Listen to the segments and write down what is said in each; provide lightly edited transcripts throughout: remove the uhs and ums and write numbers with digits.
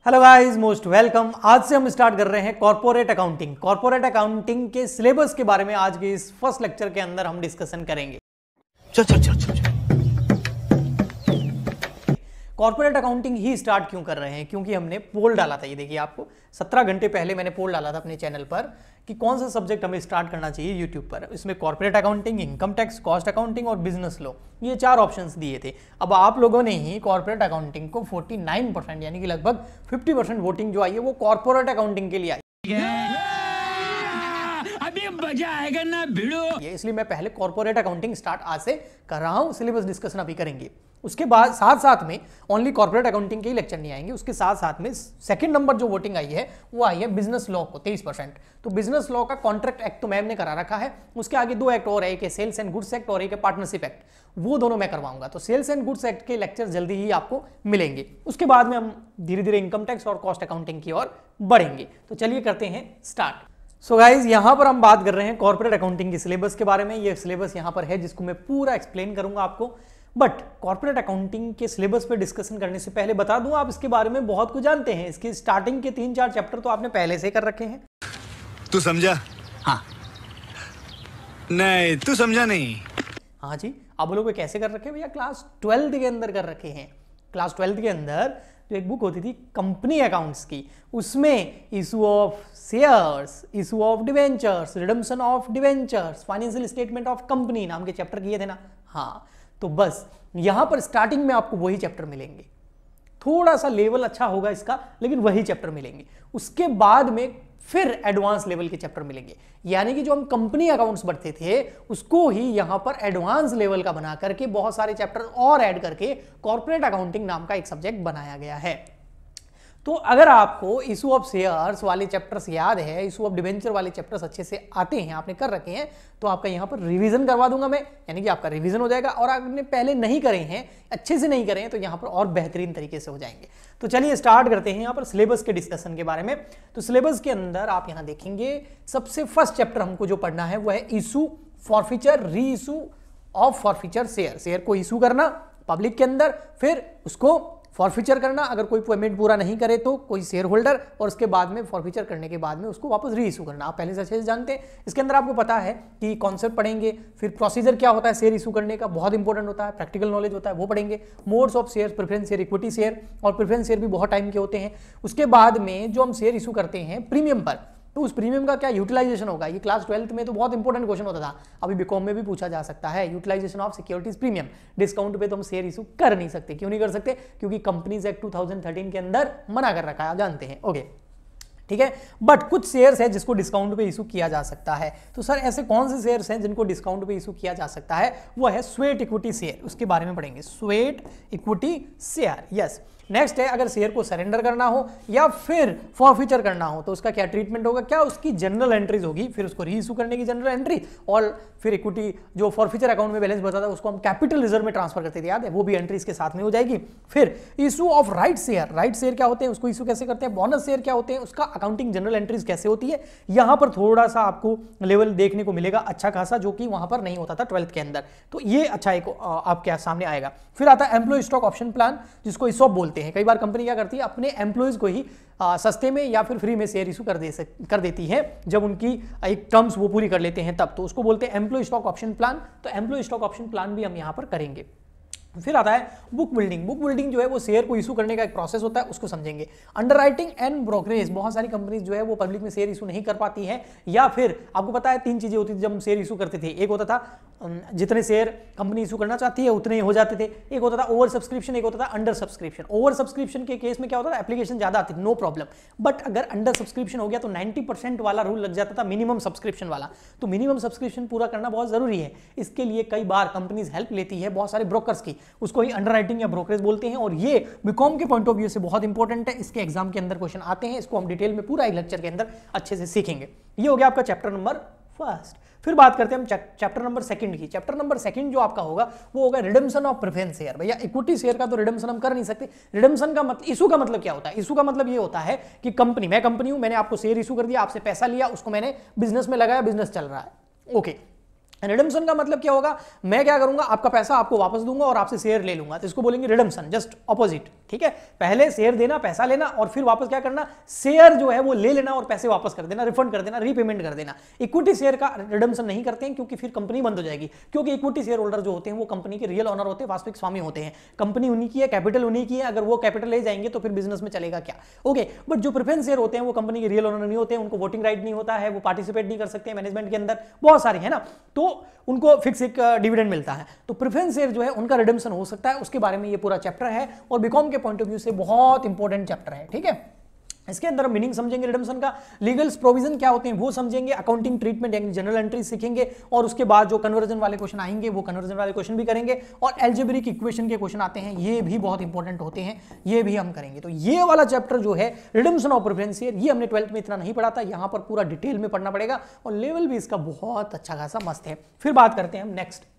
Hello guys, most welcome. आज से हम स्टार्ट कर रहे हैं कॉर्पोरेट अकाउंटिंग। कॉर्पोरेट अकाउंटिंग के सिलेबस के बारे में आज के इस फर्स्ट लेक्चर के अंदर हम डिस्कशन करेंगे। चल। कॉर्पोरेट अकाउंटिंग ही स्टार्ट क्यों कर रहे हैं? क्योंकि हमने पोल डाला था। ये देखिए, आपको 17 घंटे पहले मैंने पोल डाला था अपने चैनल पर कि कौन सा सब्जेक्ट हमें स्टार्ट करना चाहिए यूट्यूब पर। इसमें corporate accounting, income tax, cost accounting और बिजनेस लॉ, ये 4 ऑप्शंस दिए थे। अब आप लोगों ने ही कॉर्पोरेट अकाउंटिंग को 49% यानी कि लगभग 50% वोटिंग जो आई है वो कॉर्पोरेट अकाउंटिंग के लिए आई। अभी मजा आएगा ना भिड़ो। इसलिए मैं पहले कॉर्पोरेट अकाउंटिंग स्टार्ट आज से कर रहा हूं। सिलेबस डिस्कशन अभी करेंगे। उसके बाद साथ में ओनली कॉर्पोरेट अकाउंटिंग के ही लेक्चर नहीं आएंगे। उसके साथ में सेकंड नंबर जो वोटिंग आई है वो आई है बिजनेस लॉ को 23%। तो बिजनेस लॉ का कॉन्ट्रैक्ट एक्ट तो मैम ने करा रखा है। उसके आगे 2 एक्ट और है, एक है सेल्स एंड गुड्स एक्ट और एक है पार्टनरशिप एक्ट। वो दोनों मैं करवाऊंगा। तो सेल्स एंड गुड्स एक्ट के लेक्चर जल्दी ही आपको मिलेंगे। उसके बाद में हम धीरे धीरे इनकम टैक्स और कॉस्ट अकाउंटिंग की ओर बढ़ेंगे। तो चलिए करते हैं स्टार्ट। सो गाइज, यहां पर हम बात कर रहे हैं कॉर्पोरेट अकाउंटिंग के सिलेबस के बारे में। ये सिलेबस यहां पर है जिसको मैं पूरा एक्सप्लेन करूंगा आपको। बट कॉर्पोरेट अकाउंटिंग के सिलेबस पे डिस्कशन करने से पहले बता दूं, आप इसके बारे में बहुत कुछ जानते हैं। इसके स्टार्टिंग के 3-4 चैप्टर तो आपने पहले से कर रखे हैं। तू समझा? हाँ। नहीं, तू समझा नहीं। हाँ जी, आप बोलोगे कैसे कर रखे हैं भैया? क्लास 12 के अंदर कर रखे हैं। क्लास 12 के अंदर जो एक बुक होती थी कंपनी अकाउंट्स की, उसमें issue of shares, issue of debentures, redemption of debentures, financial statement of company नाम के चैप्टर किए थे ना। हाँ, तो बस यहां पर स्टार्टिंग में आपको वही चैप्टर मिलेंगे। थोड़ा सा लेवल अच्छा होगा इसका, लेकिन वही चैप्टर मिलेंगे। उसके बाद में फिर एडवांस लेवल के चैप्टर मिलेंगे। यानी कि जो हम कंपनी अकाउंट्स पढ़ते थे उसको ही यहां पर एडवांस लेवल का बना करके बहुत सारे चैप्टर और ऐड करके कॉर्पोरेट अकाउंटिंग नाम का एक सब्जेक्ट बनाया गया है। तो अगर आपको इशू ऑफ शेयर्स वाले चैप्टर्स याद है, इशू ऑफ डिवेंचर वाले चैप्टर्स अच्छे से आते हैं, आपने कर रखे हैं, तो आपका यहां पर रिवीजन करवा दूंगा मैं। यानी कि आपका रिवीजन हो जाएगा। और आपने पहले नहीं करे हैं, अच्छे से नहीं करे हैं, तो यहां पर और बेहतरीन तरीके से हो जाएंगे। तो चलिए स्टार्ट करते हैं यहां पर सिलेबस के डिस्कशन के बारे में। तो सिलेबस के अंदर आप यहां देखेंगे, सबसे फर्स्ट चैप्टर हमको जो पढ़ना है वो है इशू, फॉरफीचर, री issue of forfeiture share. Share को इशू करना पब्लिक के अंदर, फिर उसको फॉरफीचर करना, अगर कोई पेमेंट पूरा नहीं करे तो कोई शेयर होल्डर, और उसके बाद में फॉरफीचर करने के बाद में उसको वापस री इशू करना। आप पहले से अच्छे से जानते हैं। इसके अंदर आपको पता है कि कॉन्सेप्ट पढ़ेंगे, फिर प्रोसीजर क्या होता है शेयर इशू करने का, बहुत इंपॉर्टेंट होता है, प्रैक्टिकल नॉलेज होता है, वो पढ़ेंगे। Modes of share, preference share, equity share, और प्रेफरेंस शेयर भी बहुत टाइम के होते हैं। उसके बाद में जो हम शेयर इशू करते हैं प्रीमियम पर, तो उस प्रीमियम का क्या यूटिलाइजेशन होगा। ये क्लास 12th में तो बहुत इंपॉर्टेंट क्वेश्चन होता था, अभी बीकॉम में भी पूछा जा सकता है। Utilization of securities premium, discount पे तो हम शेयर इशू कर नहीं सकते। क्यों नहीं कर सकते? क्योंकि कंपनीज एक्ट 2013 के अंदर मना कर रखा है, आप जानते हैं। ओके, ठीक है। बट कुछ शेयर्स है जिसको डिस्काउंट पे इशू किया जा सकता है। तो सर ऐसे कौन से शेयर्स हैं जिनको डिस्काउंट पे इशू किया जा सकता है? वो है स्वेट इक्विटी शेयर, उसके बारे में पढ़ेंगे। Sweat equity share, yes. Next है, अगर शेयर को सरेंडर करना हो या फिर फॉरफीचर करना हो तो उसका क्या ट्रीटमेंट होगा, क्या उसकी जनरल एंट्रीज होगी, फिर उसको री इशू करने की जनरल एंट्री, और फिर इक्विटी जो फॉरफीचर अकाउंट में बैलेंस बचा था उसको हम कैपिटल रिजर्व में ट्रांसफर करते थे, याद है? वो भी एंट्रीज के साथ में हो जाएगी। फिर issue of right share, right share क्या होते हैं, उसको इशू कैसे करते हैं, बोनस शेयर क्या होते हैं, उसका अकाउंटिंग जनरल एंट्रीज कैसे होती है। यहां पर थोड़ा सा आपको लेवल देखने को मिलेगा अच्छा खासा, जो कि वहां पर नहीं होता था 12th के अंदर। तो ये अच्छा एक आपके सामने आएगा। फिर आता है एम्प्लॉय स्टॉक ऑप्शन प्लान, जिसको इसॉप बोलते हैं। कई बार कंपनी क्या करती है, अपने एम्प्लॉयज को ही सस्ते में या फिर फ्री में शेयर इशू कर देती है, जब उनकी एक टर्म्स वो पूरी कर लेते हैं तब। तो उसको बोलते हैं एम्प्लॉय स्टॉक ऑप्शन प्लान। तो एम्प्लॉय स्टॉक ऑप्शन प्लान भी हम यहां पर करेंगे। फिर आता है बुक बिल्डिंग। बुक बिल्डिंग जो है वो शेयर को इशू करने का एक प्रोसेस होता है, उसको समझेंगे। अंडरराइटिंग एंड ब्रोकरेज, बहुत सारी कंपनीज जो है वो पब्लिक में शेयर इशू नहीं कर पाती है, या फिर आपको पता है 3 चीजें होती थी जब हम शेयर इशू करते थे। एक होता था जितने शेयर कंपनी इशू करना चाहती है उतने ही हो जाते थे। एक होता था ओवर सब्सक्रिप्शन, एक होता था अंडर सब्सक्रिप्शन। ओवर सब्सक्रिप्शन के केस में क्या होता था, एप्लीकेशन ज्यादा आती थी, नो प्रॉब्लम। बट अगर अंडर सब्सक्रिप्शन हो गया तो 90% वाला रूल लग जाता था, मिनिमम सब्सक्रिप्शन वाला। तो मिनिमम सब्सक्रिप्शन पूरा करना बहुत जरूरी है। इसके लिए कई बार कंपनीज हेल्प लेती है बहुत सारे ब्रोकर्स की, उसको ही अंडरराइटिंग या ब्रोकरेज बोलते हैं। और ये बीकॉम के पॉइंट ऑफ व्यू से बहुत इंपॉर्टेंट है। इसके एग्जाम के अंदर क्वेश्चन आते हैं, इसको हम डिटेल में पूरा एक लेक्चर के अंदर अच्छे से सीखेंगे। ये हो गया आपका चैप्टर नंबर फर्स्ट। फिर बात करते हैं हम चैप्टर नंबर सेकंड की। चैप्टर नंबर सेकंड जो आपका होगा वो होगा रिडम्पशन ऑफ प्रेफरेंस शेयर। भैया इक्विटी शेयर का तो रिडम्पशन हम कर नहीं सकते। रिडम्पशन का मतलब, इशू का मतलब क्या होता है? इशू का मतलब ये होता है कि मैं कंपनी हूं, मैंने आपको शेयर इशू कर दिया, आपसे पैसा लिया, उसको मैंने बिजनेस में लगाया, बिजनेस चल रहा है, ओके। रिडम्पशन का मतलब क्या होगा, मैं क्या करूंगा, आपका पैसा आपको वापस दूंगा और आपसे शेयर ले लूंगा, तो इसको बोलेंगे रिडम्पशन, जस्ट ऑपोजिट। ठीक है, पहले शेयर देना, पैसा लेना, और फिर वापस क्या करना, शेयर जो है वो ले लेना और पैसे वापस कर देना, रिफंड कर देना, रीपेमेंट कर देना। इक्विटी शेयर का रिडम्पशन नहीं करते हैं क्योंकि फिर कंपनी बंद हो जाएगी, क्योंकि इक्विटी शेयर होल्डर जो होते हैं वो कंपनी के रियल ओनर होते हैं, वास्तविक स्वामी होते हैं। कंपनी उन्हीं की है, कैपिटल उन्हीं की है, अगर वो कैपिटल ले जाएंगे तो फिर बिजनेस में चलेगा क्या। ओके, बट जो प्रेफरेंस शेयर होते हैं वो कंपनी के रियल ओनर नहीं होते हैं, उनको वोटिंग राइट नहीं होता है, वो पार्टिसिपेट नहीं कर सकते मैनेजमेंट के अंदर, बहुत सारे है ना, तो उनको फिक्स एक डिविडेंड मिलता है। तो प्रेफरेंस शेयर जो है उनका रिडम्पशन हो सकता है, उसके बारे में ये पूरा चैप्टर है और बीकॉम के पॉइंट ऑफ व्यू से बहुत इंपॉर्टेंट चैप्टर है। ठीक है, इसके अंदर मीनिंग समझेंगे रिडम्पशन का, लीगल प्रोविजन क्या होते हैं वो समझेंगे, अकाउंटिंग ट्रीटमेंट यानी जनरल एंट्री सीखेंगे, और उसके बाद जो कन्वर्जन वाले क्वेश्चन आएंगे वो कन्वर्जन वाले क्वेश्चन भी करेंगे, और एल्जेब्रिक इक्वेशन के क्वेश्चन आते हैं, ये भी बहुत इंपॉर्टेंट होते हैं, ये भी हम करेंगे। तो ये वाला चैप्टर जो है रिडम्पशन ऑफ प्रेफरेंस शेयर, ये हमने 12th में इतना नहीं पढ़ा था, यहाँ पर पूरा डिटेल में पढ़ना पड़ेगा, और लेवल भी इसका बहुत अच्छा खासा मस्त है। फिर बात करते हैं हम नेक्स्ट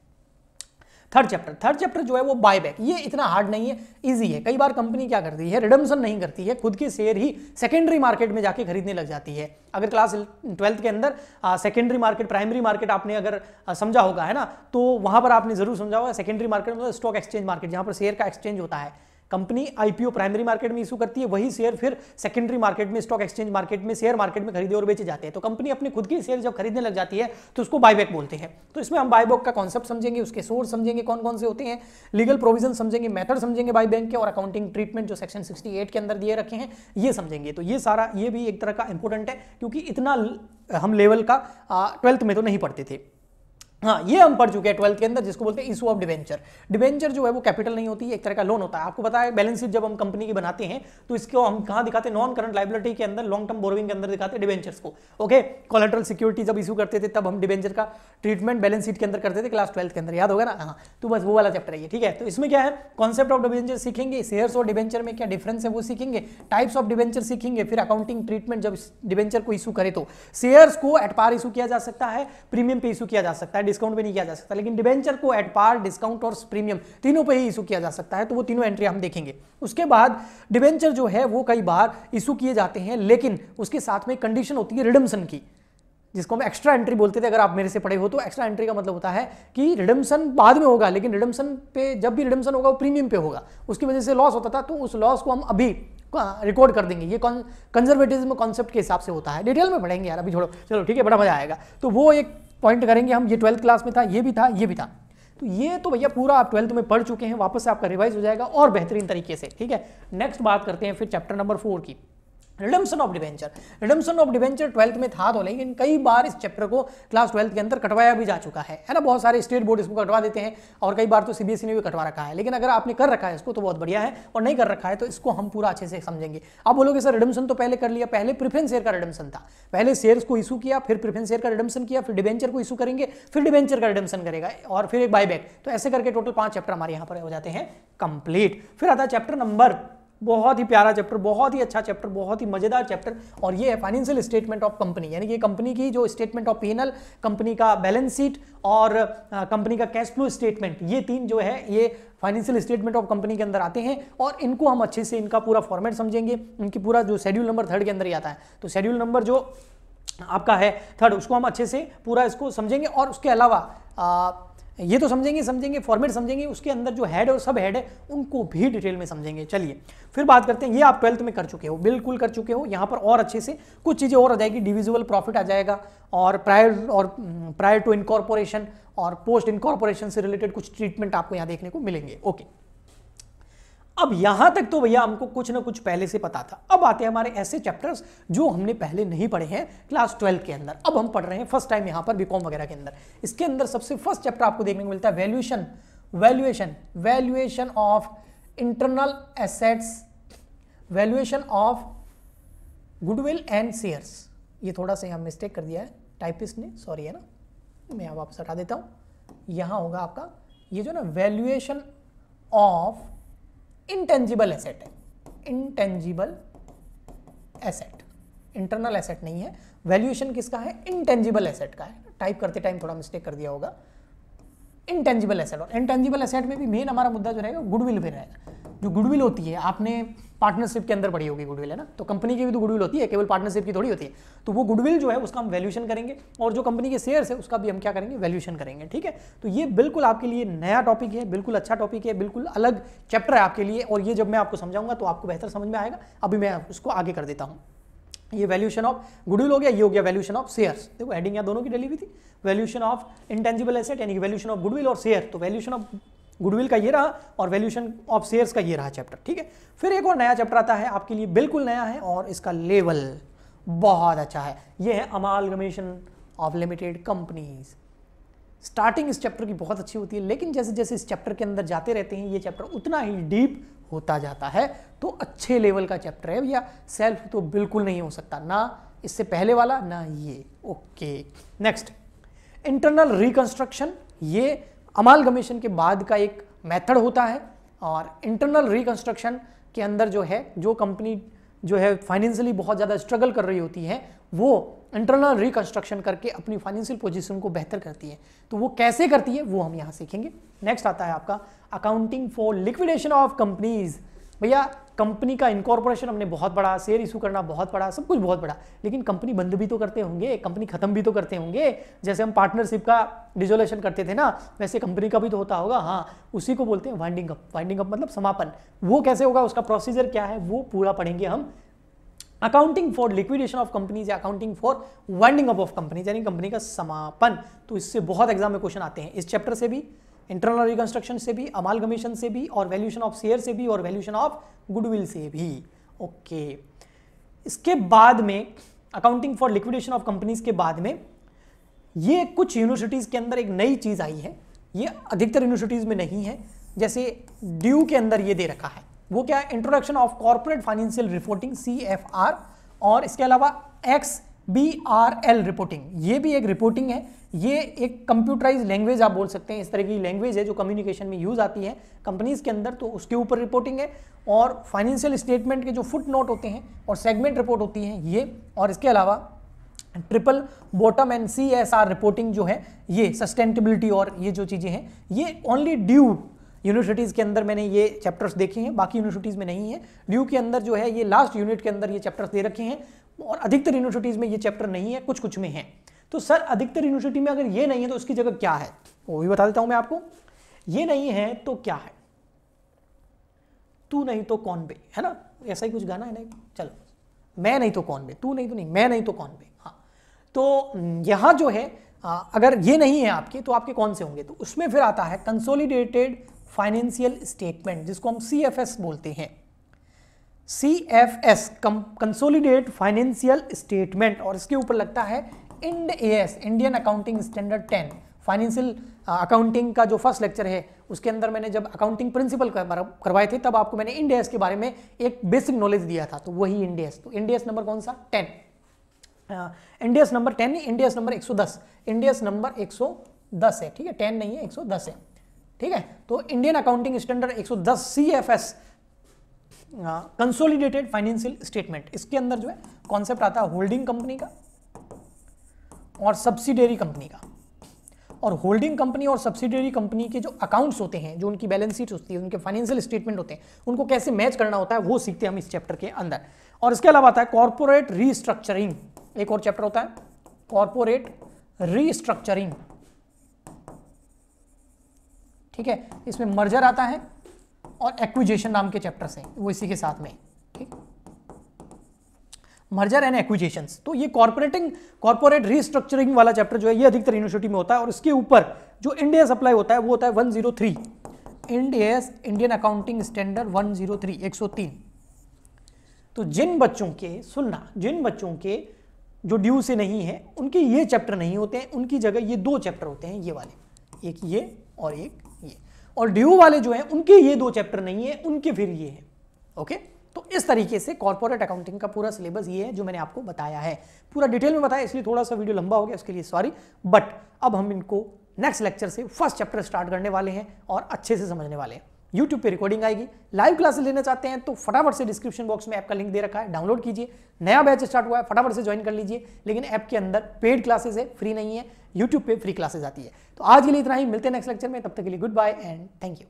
थर्ड चैप्टर जो है वो बायबैक। ये इतना हार्ड नहीं है, इजी है। कई बार कंपनी क्या करती है, रिडम्पशन नहीं करती है, खुद के शेयर ही सेकेंडरी मार्केट में जाके खरीदने लग जाती है। अगर क्लास 12th के अंदर सेकेंडरी मार्केट, प्राइमरी मार्केट आपने अगर समझा होगा है ना, तो वहां पर आपने जरूर समझा होगा सेकेंडरी मार्केट मतलब स्टॉक एक्सचेंज मार्केट, जहां पर शेयर का एक्सचेंज होता है। कंपनी आईपीओ प्राइमरी मार्केट में इशू करती है, वही शेयर फिर सेकेंडरी मार्केट में, स्टॉक एक्सचेंज मार्केट में, शेयर मार्केट में खरीदे और बेचे जाते हैं। तो कंपनी अपने खुद के शेयर जब खरीदने लग जाती है तो उसको बायबैक बोलते हैं। तो इसमें हम बायबैक का कॉन्सेप्ट समझेंगे, उसके सोर्स समझेंगे कौन कौन से होते हैं, लीगल प्रोविजन समझेंगे, मेथड समझेंगे बायबैक के, और अकाउंटिंग ट्रीटमेंट जो सेक्शन 68 के अंदर दिए रखे हैं ये समझेंगे। तो ये सारा, ये भी एक तरह का इंपॉर्टेंट है क्योंकि इतना हम लेवल का 12th में तो नहीं पढ़ते थे। हाँ, ये हम पढ़ चुके हैं 12th के अंदर, जिसको बोलते हैं इशू ऑफ डिवेंचर। डिवेंचर जो है वो कैपिटल नहीं होती है, एक तरह का लोन होता है। आपको पता है बैलेंस शीट जब हम कंपनी की बनाते हैं तो इसको हम कहाँ दिखाते हैं, नॉन करंट लायबिलिटी के अंदर, लॉन्ग टर्म बोरोइंग के अंदर दिखाते हैं डिवेंचर्स को। ओके, कोलैटरल सिक्योरिटी जब इशू करते थे तब हम डिवेंचर का ट्रीटमेंट बैलेंस शीट के अंदर करते थे, क्लास 12th के अंदर, याद होगा ना। हाँ, तो बस वो वाला चैप्टर है ये। ठीक है, तो इसमें क्या है, कॉन्सेप्ट ऑफ डिवेंचर सीखेंगे, शेयर्स और डिवेंचर में क्या डिफरेंस है वो सीखेंगे, टाइप्स ऑफ डिवेंचर सीखेंगे, फिर अकाउंटिंग ट्रीटमेंट जब डिवेंचर को इशू करे तो शेयर्स को एट पार इशू किया जा सकता है, प्रीमियम पे इशू किया जा सकता है, डिस्काउंट पे नहीं किया जा सकता, लेकिन डिबेंचर को एट पार, डिस्काउंट और प्रीमियम तीनों पे ही इशू किया जा सकता है। तो वो तीनों एंट्री हम देखेंगे। उसके बाद डिबेंचर जो है वो कई बार इशू किए जाते हैं, लेकिन उसके साथ में कंडीशन होती है रिडम्पशन की, जिसको हम एक्स्ट्रा एंट्री बोलते थे। अगर आप मेरे से पढ़े हो तो एक्स्ट्रा एंट्री का मतलब होता है कि रिडम्पशन बाद में होगा, लेकिन रिडम्पशन पे जब भी रिडम्पशन होगा वो प्रीमियम पे होगा, उसकी वजह से लॉस होता था, तो उस लॉस को हम अभी रिकॉर्ड कर देंगे। ये कंजर्वेटिज्म कॉन्सेप्ट के हिसाब से होता है, डिटेल में पढ़ेंगे यार, अभी छोड़ो, चलो ठीक है, बड़ा मजा आएगा। तो वो एक पॉइंट करेंगे हम, ये 12th क्लास में था, ये भी था, ये भी था। तो ये तो भैया पूरा आप 12th में पढ़ चुके हैं, वापस से आपका रिवाइज हो जाएगा और बेहतरीन तरीके से। ठीक है, नेक्स्ट बात करते हैं फिर चैप्टर नंबर 4 की, redemption of debenture. Redemption of debenture 12th में था तो, लेकिन कई बार इस चैप्टर को क्लास 12th के अंदर कटवाया भी जा चुका है ना। बहुत सारे स्टेट बोर्ड इसको कटवा देते हैं और कई बार तो सीबीएसई ने भी कटवा रखा है। लेकिन अगर आपने कर रखा है इसको तो बहुत बढ़िया है, और नहीं कर रखा है तो इसको हम पूरा अच्छे से समझेंगे। आप बोलोगे सर रिडम्पशन तो पहले कर लिया, पहले प्रेफरेंस शेयर का रिडम्पशन था, पहले शेयर्स को इशू किया, फिर प्रेफरेंस शेयर का रिडम्पशन किया, फिर डिवेंचर को इशू करेंगे, फिर डिवेंचर का रिडम्पशन करेगा, और फिर एक बायबैक। तो ऐसे करके टोटल 5 चैप्टर हमारे यहाँ पर हो जाते हैं कंप्लीट। फिर आता है चैप्टर नंबर, बहुत ही प्यारा चैप्टर, बहुत ही अच्छा चैप्टर, बहुत ही मजेदार चैप्टर, और ये है फाइनेंशियल स्टेटमेंट ऑफ कंपनी। यानी कि कंपनी की जो स्टेटमेंट ऑफ P&L, कंपनी का बैलेंस शीट और कंपनी का कैश फ्लो स्टेटमेंट, ये 3 जो है ये फाइनेंशियल स्टेटमेंट ऑफ कंपनी के अंदर आते हैं, और इनको हम अच्छे से इनका पूरा फॉर्मेट समझेंगे। इनकी पूरा जो शेड्यूल नंबर 3 के अंदर ही आता है, तो शेड्यूल नंबर जो आपका है 3 उसको हम अच्छे से पूरा इसको समझेंगे। और उसके अलावा ये तो समझेंगे फॉर्मेट समझेंगे, उसके अंदर जो हेड और सब हेड है उनको भी डिटेल में समझेंगे। चलिए फिर बात करते हैं, ये आप 12th में कर चुके हो, बिल्कुल कर चुके हो। यहाँ पर और अच्छे से कुछ चीज़ें और आ जाएगी, डिविजिबल प्रॉफिट आ जाएगा, और प्रायर टू इनकॉर्पोरेशन और पोस्ट इनकॉर्पोरेशन से रिलेटेड कुछ ट्रीटमेंट आपको यहाँ देखने को मिलेंगे। ओके, अब यहां तक तो भैया हमको कुछ ना कुछ पहले से पता था। अब आते हैं हमारे ऐसे चैप्टर्स जो हमने पहले नहीं पढ़े हैं क्लास 12 के अंदर, अब हम पढ़ रहे हैं फर्स्ट टाइम यहां पर बीकॉम वगैरह के अंदर। इसके अंदर सबसे फर्स्ट चैप्टर आपको देखने को मिलता है valuation of internal assets, valuation of goodwill and shares. ये थोड़ा सा यहाँ मिस्टेक कर दिया है टाइपिस्ट ने, सॉरी है ना, मैं यहाँ वापस हटा देता हूँ। यहाँ होगा आपका ये जो ना वैल्यूएशन ऑफ इंटेंजिबल एसेट है, इंटेंजिबल एसेट, इंटरनल एसेट नहीं है। वैल्यूएशन किसका है, इंटेंजिबल एसेट का है। टाइप करते टाइम थोड़ा मिस्टेक कर दिया होगा। इंटेंजिबल एसेट, और इंटेंजिबल एसेट में भी मेन हमारा मुद्दा जो रहेगा गुडविल पे रहेगा। जो गुडविल होती है, आपने पार्टनरशिप के अंदर पड़ी होगी गुडविल, है ना, तो कंपनी की भी तो गुडविल होती है, केवल पार्टनरशिप की थोड़ी होती है। तो वो गुडविल जो है उसका हम वैल्यूएशन करेंगे, और जो कंपनी के शेयर्स है उसका भी हम क्या करेंगे, वैल्यूएशन करेंगे, ठीक है। तो ये बिल्कुल आपके लिए नया टॉपिक है, बिल्कुल अच्छा टॉपिक है, बिल्कुल अलग चैप्टर है आपके लिए, और ये जब मैं आपको समझाऊंगा तो आपको बेहतर समझ में आएगा। अभी मैं उसको आगे कर देता हूँ। ये वैल्यूएशन ऑफ गुडविल हो गया, ये हो गया वैल्यूएशन ऑफ शेयर्स। देखो हेडिंग यहाँ दोनों की डली हुई थी, वैल्यूएशन ऑफ इंटेंजिबल एसेट यानी कि वैल्यूएशन ऑफ गुडविल और शेयर। तो वैल्यूएशन ऑफ गुडविल का ये रहा और वैल्यूएशन ऑफ शेयर्स का ये रहा चैप्टर, ठीक है। फिर एक और नया चैप्टर आता है आपके लिए, बिल्कुल नया है और इसका लेवल बहुत अच्छा है। ये है amalgamation of limited companies. Starting इस चैप्टर की बहुत अच्छी होती है, लेकिन जैसे जैसे इस चैप्टर के अंदर जाते रहते हैं ये चैप्टर उतना ही डीप होता जाता है। तो अच्छे लेवल का चैप्टर है भैया, सेल्फ तो बिल्कुल नहीं हो सकता, ना इससे पहले वाला ना ये। Okay, next internal reconstruction. ये अमालगमेशन के बाद का एक मेथड होता है, और इंटरनल रिकंस्ट्रक्शन के अंदर जो है, जो कंपनी जो है फाइनेंशियली बहुत ज़्यादा स्ट्रगल कर रही होती है, वो इंटरनल रिकंस्ट्रक्शन करके अपनी फाइनेंशियल पोजीशन को बेहतर करती है। तो वो कैसे करती है वो हम यहाँ सीखेंगे। नेक्स्ट आता है आपका accounting for liquidation of companies. भैया कंपनी का इनकॉर्पोरेशन हमने बहुत बड़ा, शेयर इशू करना बहुत बड़ा, सब कुछ बहुत बड़ा, लेकिन कंपनी बंद भी तो करते होंगे, कंपनी खत्म भी तो करते होंगे। जैसे हम पार्टनरशिप का डिसोल्यूशन करते थे ना, वैसे कंपनी का भी तो होता होगा। हाँ, उसी को बोलते हैं वाइंडिंग अप। वाइंडिंग अप मतलब समापन। वो कैसे होगा, उसका प्रोसीजर क्या है, वो पूरा पढ़ेंगे हम। Accounting for liquidation of companies या accounting for winding up of companies, यानी कंपनी का समापन। तो इससे बहुत एग्जाम में क्वेश्चन आते हैं, इस चैप्टर से भी, इंटरनल रिकंस्ट्रक्शन से भी, अमालगमेशन से भी, और वैल्यूएशन ऑफ शेयर से भी, और वैल्यूएशन ऑफ गुडविल से भी। ओके, इसके बाद में accounting for liquidation of companies के बाद में ये कुछ यूनिवर्सिटीज के अंदर एक नई चीज आई है, ये अधिकतर यूनिवर्सिटीज में नहीं है। जैसे ड्यू के अंदर ये दे रखा है, वो क्या है, introduction of corporate financial reporting CFR, और इसके अलावा XBRL रिपोर्टिंग, ये भी एक रिपोर्टिंग है। ये एक कंप्यूटराइज लैंग्वेज आप बोल सकते हैं, इस तरह की लैंग्वेज है जो कम्युनिकेशन में यूज आती है कंपनीज के अंदर, तो उसके ऊपर रिपोर्टिंग है। और फाइनेंशियल स्टेटमेंट के जो फुट नोट होते हैं और सेगमेंट रिपोर्ट होती है ये, और इसके अलावा triple bottom and CSR reporting जो है, ये सस्टेनेबिलिटी और ये जो चीज़ें हैं, ये ओनली ड्यू यूनिवर्सिटीज़ के अंदर मैंने ये चैप्टर्स देखे हैं, बाकी यूनिवर्सिटीज़ में नहीं है। ड्यू के अंदर जो है ये लास्ट यूनिट के अंदर ये चैप्टर्स दे रखे हैं, और अधिकतर यूनिवर्सिटीज़ में ये चैप्टर नहीं है, कुछ कुछ में है। तो सर अधिकतर यूनिवर्सिटी में अगर ये नहीं है तो उसकी जगह क्या है, वो भी बता देता हूं मैं आपको। ये नहीं है तो क्या है, तू नहीं तो कौन बे, है ना, ऐसा ही कुछ गाना है ना, चलो, मैं नहीं तो कौन बे, तू नहीं तो नहीं, मैं नहीं तो कौन बे। हाँ, तो यहाँ जो है अगर ये नहीं है आपके, तो आपके कौन से होंगे, तो उसमें फिर आता है कंसोलिडेटेड फाइनेंशियल स्टेटमेंट, जिसको हम CFS बोलते हैं। CFS कंसोलिडेट फाइनेंशियल स्टेटमेंट, और इसके ऊपर लगता है IND AS, Indian accounting standard 10। Financial accounting का जो फर्स्ट लेक्चर है उसके अंदर मैंने जब अकाउंटिंग प्रिंसिपल करवाए थे, तब आपको मैंने IND AS के बारे में एक बेसिक नॉलेज दिया था, तो वही IND AS। तो IND AS नंबर कौन सा, 10। IND AS नंबर 10 नहीं, IND AS number 110, IND AS number 110 है, ठीक है, 10 नहीं है, 110 है, ठीक है। तो Indian accounting standard 110 CFS consolidated financial statement, इसके अंदर जो है कॉन्सेप्ट आता है होल्डिंग कंपनी का और सब्सिडियरी कंपनी का। और होल्डिंग कंपनी और सब्सिडियरी कंपनी के जो अकाउंट्स होते हैं, जो उनकी बैलेंस शीट होती है, उनके फाइनेंशियल स्टेटमेंट होते हैं, उनको कैसे मैच करना होता है वो सीखते हैं हम इस चैप्टर के अंदर। और इसके अलावा आता है कॉर्पोरेट रीस्ट्रक्चरिंग, एक और चैप्टर होता है कॉर्पोरेट रीस्ट्रक्चरिंग, ठीक है। इसमें मर्जर आता है और एक्विजिशन नाम के चैप्टर्स हैं, वो इसी के साथ में, ठीक, मर्जर एंड एक्विजिशंस। तो ये कॉर्पोरेट रीस्ट्रक्चरिंग वाला चैप्टर जो है ये अधिकतर यूनिवर्सिटी में होता है, और इसके ऊपर जो IND AS अप्लाई होता है वो होता है 103, IND AS Indian accounting standard 103, 103। तो जिन बच्चों के, सुनना, जिन बच्चों के जो ड्यू से नहीं है उनके ये चैप्टर नहीं होते हैं, उनकी जगह ये 2 चैप्टर होते हैं, ये वाले, एक ये और एक ये। और ड्यू वाले जो हैं उनके ये 2 चैप्टर नहीं है, उनके फिर ये है। ओके, तो इस तरीके से कॉर्पोरेट अकाउंटिंग का पूरा सिलेबस ये है जो मैंने आपको बताया है, पूरा डिटेल में बताया, इसलिए थोड़ा सा वीडियो लंबा हो गया, उसके लिए सॉरी। बट अब हम इनको नेक्स्ट लेक्चर से फर्स्ट चैप्टर स्टार्ट करने वाले हैं और अच्छे से समझने वाले हैं। YouTube पे रिकॉर्डिंग आएगी, लाइव क्लासेस लेना चाहते हैं तो फटाफट से डिस्क्रिप्शन बॉक्स में ऐप का लिंक दे रखा है, डाउनलोड कीजिए। नया बैच स्टार्ट हुआ है, फटाफट से ज्वाइन कर लीजिए। लेकिन ऐप के अंदर पेड क्लासेस है, फ्री नहीं है। YouTube पे फ्री क्लासेस आती है। तो आज के लिए इतना ही, मिलते हैं नेक्स्ट लेक्चर में, तब तक के लिए good bye and thank you.